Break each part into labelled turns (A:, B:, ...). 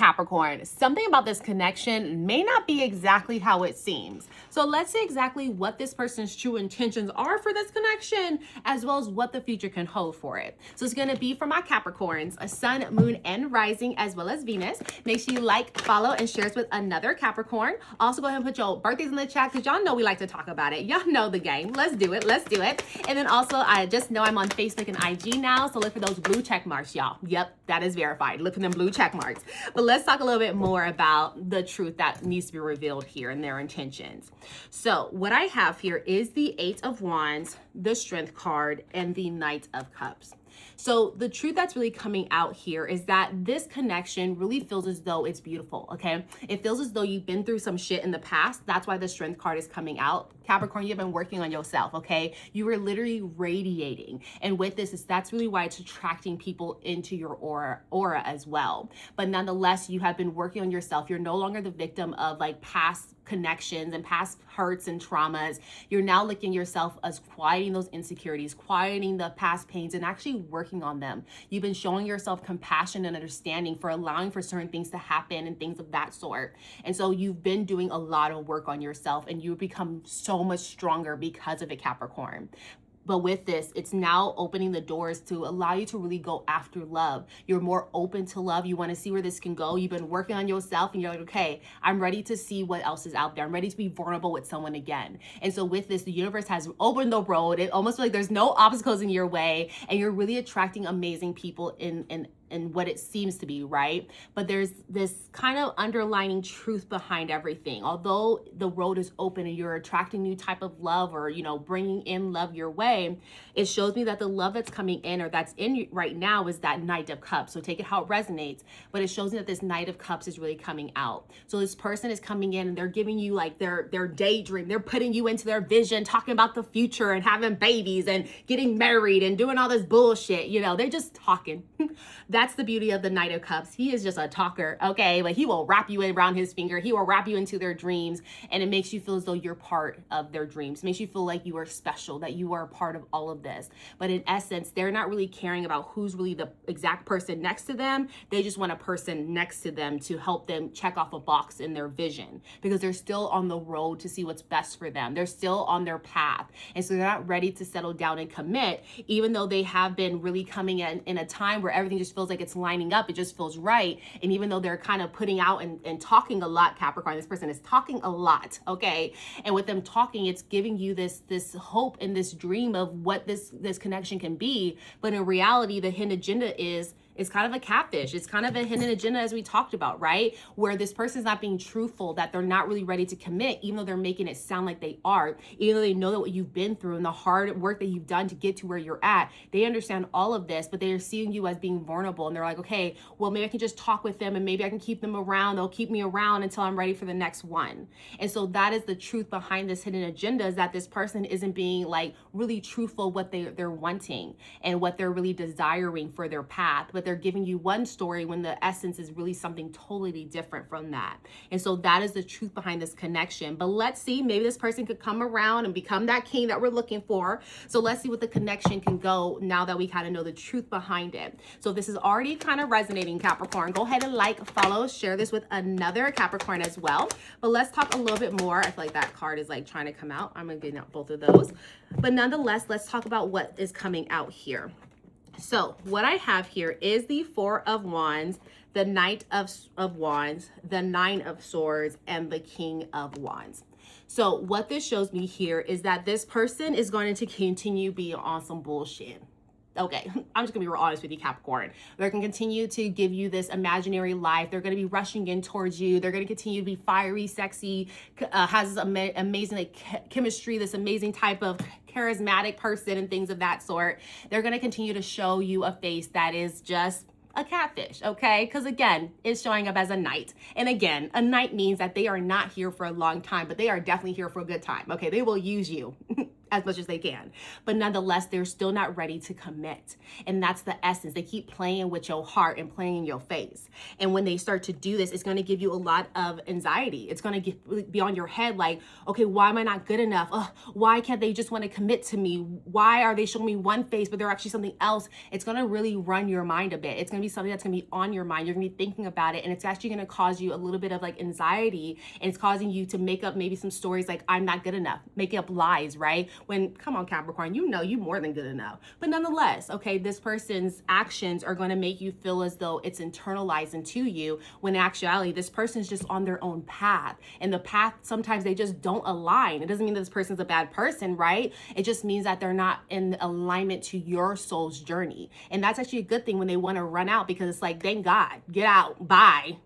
A: Capricorn, something about this connection may not be exactly how it seems. So let's see exactly what this person's true intentions are for this connection, as well as what the future can hold for it. So it's going to be for my Capricorns, a sun, moon, and rising, as well as Venus. Make sure you like, follow, and share us with another Capricorn. Also, go ahead and put your birthdays in the chat because y'all know we like to talk about it. Y'all know the game. Let's do it. Let's do it. And then also, I just know I'm on Facebook and IG now, so look for those blue check marks, y'all. Yep, that is verified. Look for them blue check marks. But let's talk a little bit more about the truth that needs to be revealed here and their intentions. So what I have here is the Eight of Wands, the Strength card, and the Knight of Cups. So the truth that's really coming out here is that this connection really feels as though it's beautiful, okay? It feels as though you've been through some shit in the past. That's why the Strength card is coming out. Capricorn, you've been working on yourself, okay? You were literally radiating. And with this, that's really why it's attracting people into your aura as well. But nonetheless, you have been working on yourself. You're no longer the victim of like past connections and past hurts and traumas. You're now looking at yourself as quieting those insecurities, quieting the past pains, and actually working on them. You've been showing yourself compassion and understanding for allowing for certain things to happen and things of that sort. And so you've been doing a lot of work on yourself, and you've become so much stronger because of it, Capricorn. But with this, it's now opening the doors to allow you to really go after love. You're more open to love. You want to see where this can go. You've been working on yourself and you're like, okay, I'm ready to see what else is out there. I'm ready to be vulnerable with someone again. And so with this, the universe has opened the road. It almost feels like there's no obstacles in your way, and you're really attracting amazing people in what it seems to be, right? But there's this kind of underlining truth behind everything. Although the road is open and you're attracting new type of love, or, you know, bringing in love your way, it shows me that the love that's coming in, or that's in you right now, is that Knight of Cups. So take it how it resonates, but it shows me that this Knight of Cups is really coming out. So this person is coming in and they're giving you like their daydream. They're putting you into their vision, talking about the future and having babies and getting married and doing all this bullshit. You know, they're just talking. That's the beauty of the Knight of Cups. He is just a talker, okay? But he will wrap you around his finger. He will wrap you into their dreams, and it makes you feel as though you're part of their dreams. It makes you feel like you are special, that you are a part of all of this. But in essence, they're not really caring about who's really the exact person next to them. They just want a person next to them to help them check off a box in their vision, because they're still on the road to see what's best for them. They're still on their path. And so they're not ready to settle down and commit, even though they have been really coming in a time where everything just feels like it's lining up. It just feels right. And even though they're kind of putting out and talking a lot, Capricorn, this person is talking a lot, okay? And with them talking, it's giving you this hope and this dream of what this connection can be. But in reality, the hidden agenda is kind of a catfish. It's kind of a hidden agenda, as we talked about, right? Where this person's not being truthful, that they're not really ready to commit, even though they're making it sound like they are, even though they know that what you've been through and the hard work that you've done to get to where you're at. They understand all of this, but they're seeing you as being vulnerable. And they're like, okay, well, maybe I can just talk with them and maybe I can keep them around. They'll keep me around until I'm ready for the next one. And so that is the truth behind this hidden agenda, is that this person isn't being like really truthful what they're wanting and what they're really desiring for their path. But they're giving you one story when the essence is really something totally different from that. And so that is the truth behind this connection. But let's see, maybe this person could come around and become that king that we're looking for. So let's see what the connection can go now that we kind of know the truth behind it. So if this is already kind of resonating, Capricorn, go ahead and like, follow, share this with another Capricorn as well. But let's talk a little bit more. I feel like that card is like trying to come out. I'm gonna get out both of those. But nonetheless, let's talk about what is coming out here. So what I have here is the Four of Wands, the Knight of Wands, the Nine of Swords, and the King of Wands. So what this shows me here is that this person is going to continue being on some bullshit. Okay, I'm just gonna be real honest with you, Capricorn. They're gonna continue to give you this imaginary life. They're gonna be rushing in towards you. They're gonna continue to be fiery, sexy, has this amazing like chemistry, this amazing type of charismatic person and things of that sort. They're gonna continue to show you a face that is just a catfish, okay? Because again, it's showing up as a knight. And again, a knight means that they are not here for a long time, but they are definitely here for a good time, okay? They will use you. as much as they can. But nonetheless, they're still not ready to commit. And that's the essence. They keep playing with your heart and playing in your face. And when they start to do this, it's going to give you a lot of anxiety. It's going to be on your head like, okay, why am I not good enough? Why can't they just want to commit to me? Why are they showing me one face, but they're actually something else? It's going to really run your mind a bit. It's going to be something that's going to be on your mind. You're going to be thinking about it. And it's actually going to cause you a little bit of like anxiety. And it's causing you to make up maybe some stories like, I'm not good enough, making up lies, right? When, come on, Capricorn, you know you more than good enough. But nonetheless, okay, this person's actions are going to make you feel as though it's internalized into you, when in actuality, this person's just on their own path. And the path, sometimes they just don't align. It doesn't mean that this person's a bad person, right? It just means that they're not in alignment to your soul's journey. And that's actually a good thing when they want to run out, because it's like, thank God, get out, bye.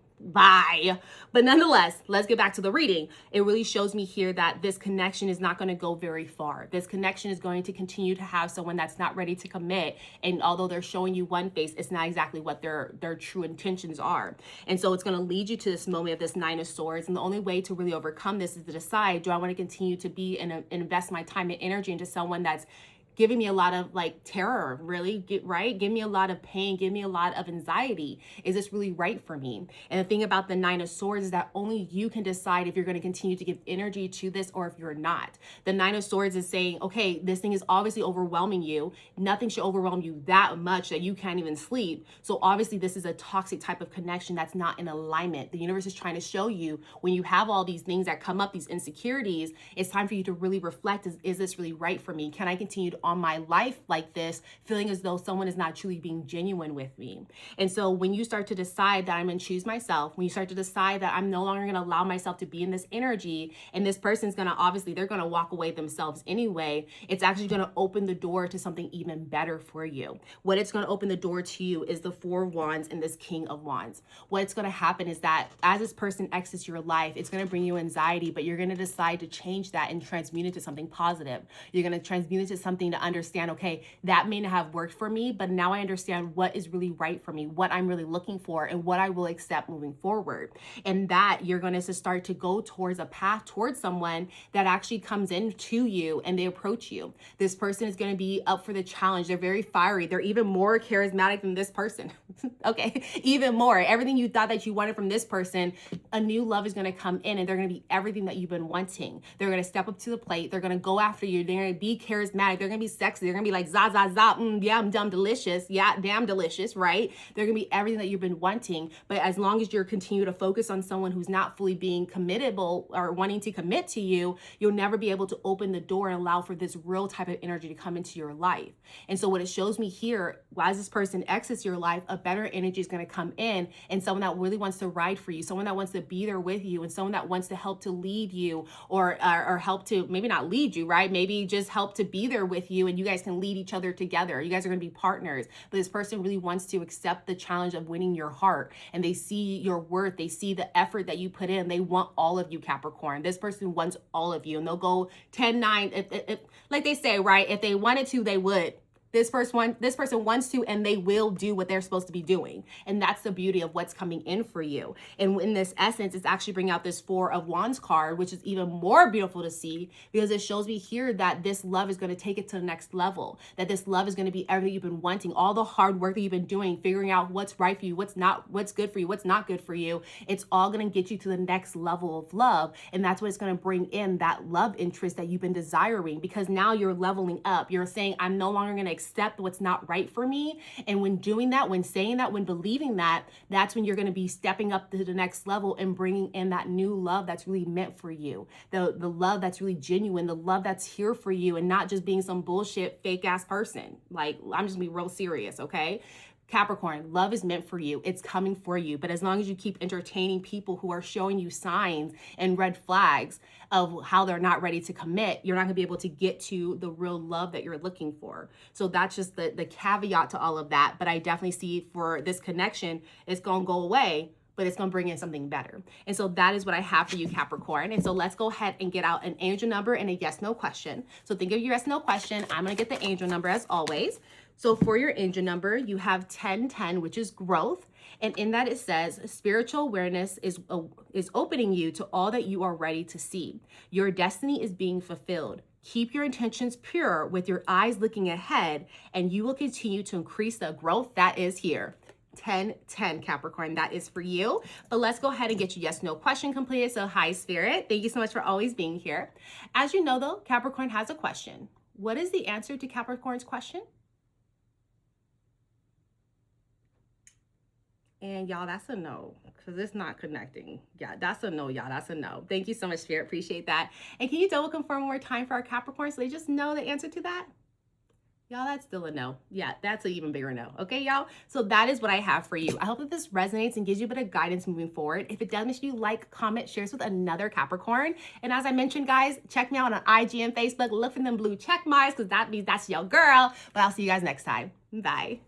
A: But nonetheless, let's get back to the reading. It really shows me here that this connection is not going to go very far. This connection is going to continue to have someone that's not ready to commit. And although they're showing you one face, it's not exactly what their true intentions are. And so it's going to lead you to this moment of this Nine of Swords. And the only way to really overcome this is to decide, do I want to continue to be and invest my time and energy into someone that's giving me a lot of like terror, really, right? Give me a lot of pain, give me a lot of anxiety. Is this really right for me? And the thing about the Nine of Swords is that only you can decide if you're going to continue to give energy to this or if you're not. The Nine of Swords is saying, okay, this thing is obviously overwhelming you. Nothing should overwhelm you that much that you can't even sleep. So obviously this is a toxic type of connection that's not in alignment. The universe is trying to show you, when you have all these things that come up, these insecurities, it's time for you to really reflect, is this really right for me? Can I continue to on my life like this, feeling as though someone is not truly being genuine with me? And so when you start to decide that I'm going to choose myself, when you start to decide that I'm no longer going to allow myself to be in this energy, and this person's going to, obviously they're going to walk away themselves anyway, it's actually going to open the door to something even better for you. What it's going to open the door to you is the Four of Wands and this King of Wands. What's going to happen is that as this person exits your life, it's going to bring you anxiety, but you're going to decide to change that and transmute it to something positive. You're going to transmute it to something to understand, okay, that may not have worked for me, but now I understand what is really right for me, what I'm really looking for, and what I will accept moving forward. And that you're going to start to go towards a path towards someone that actually comes into you and they approach you. This person is going to be up for the challenge. They're very fiery. They're even more charismatic than this person. Okay, even more. Everything you thought that you wanted from this person, a new love is going to come in, and they're going to be everything that you've been wanting. They're going to step up to the plate. They're going to go after you. They're going to be charismatic. They're going to be sexy. They're going to be like, za, za, za, yeah, I'm dumb delicious. Yeah, damn delicious, right? They're going to be everything that you've been wanting. But as long as you're continue to focus on someone who's not fully being committable or wanting to commit to you, you'll never be able to open the door and allow for this real type of energy to come into your life. And so what it shows me here, as this person exits your life, a better energy is going to come in, and someone that really wants to ride for you, someone that wants to be there with you, and someone that wants to help to lead you, or help to, maybe not lead you, right? Maybe just help to be there with you, and you guys can lead each other together. You guys are going to be partners. But this person really wants to accept the challenge of winning your heart, and they see your worth. They see the effort that you put in. They want all of you, Capricorn. This person wants all of you, and they'll go 10-9. If, like they say, right? If they wanted to, they would. This person wants to, and they will do what they're supposed to be doing. And that's the beauty of what's coming in for you. And in this essence, it's actually bringing out this Four of Wands card, which is even more beautiful to see, because it shows me here that this love is going to take it to the next level, that this love is going to be everything you've been wanting, all the hard work that you've been doing, figuring out what's right for you, what's not, what's good for you, what's not good for you. It's all going to get you to the next level of love. And that's what it's going to bring in, that love interest that you've been desiring, because now you're leveling up. You're saying, I'm no longer going to accept what's not right for me. And when doing that, when saying that, when believing that, that's when you're going to be stepping up to the next level and bringing in that new love that's really meant for you. The love that's really genuine, the love that's here for you, and not just being some bullshit fake ass person. Like, I'm just gonna be real serious, okay? Capricorn, love is meant for you. It's coming for you. But as long as you keep entertaining people who are showing you signs and red flags of how they're not ready to commit, you're not going to be able to get to the real love that you're looking for. So that's just the caveat to all of that. But I definitely see for this connection, it's going to go away, but it's going to bring in something better. And so that is what I have for you, Capricorn. And so let's go ahead and get out an angel number and a yes, no question. So think of your yes, no question. I'm going to get the angel number as always. So for your angel number, you have 1010, which is growth. And in that it says, spiritual awareness is opening you to all that you are ready to see. Your destiny is being fulfilled. Keep your intentions pure with your eyes looking ahead, and you will continue to increase the growth that is here. 10-10 Capricorn, that is for you. But let's go ahead and get your yes no question completed. So hi Spirit, thank you so much for always being here. As you know though, Capricorn has a question. What is the answer to Capricorn's question? And y'all, that's a no, because it's not connecting. Yeah, that's a no, y'all. That's a no. Thank you so much, Spirit. Appreciate that. And can you double confirm one more time for our Capricorn so they just know the answer to that? Y'all, that's still a no. Yeah, that's an even bigger no. Okay, y'all? So that is what I have for you. I hope that this resonates and gives you a bit of guidance moving forward. If it does, make sure you like, comment, share this with another Capricorn. And as I mentioned, guys, check me out on IG and Facebook. Look for them blue check marks because that means that's your girl. But I'll see you guys next time. Bye.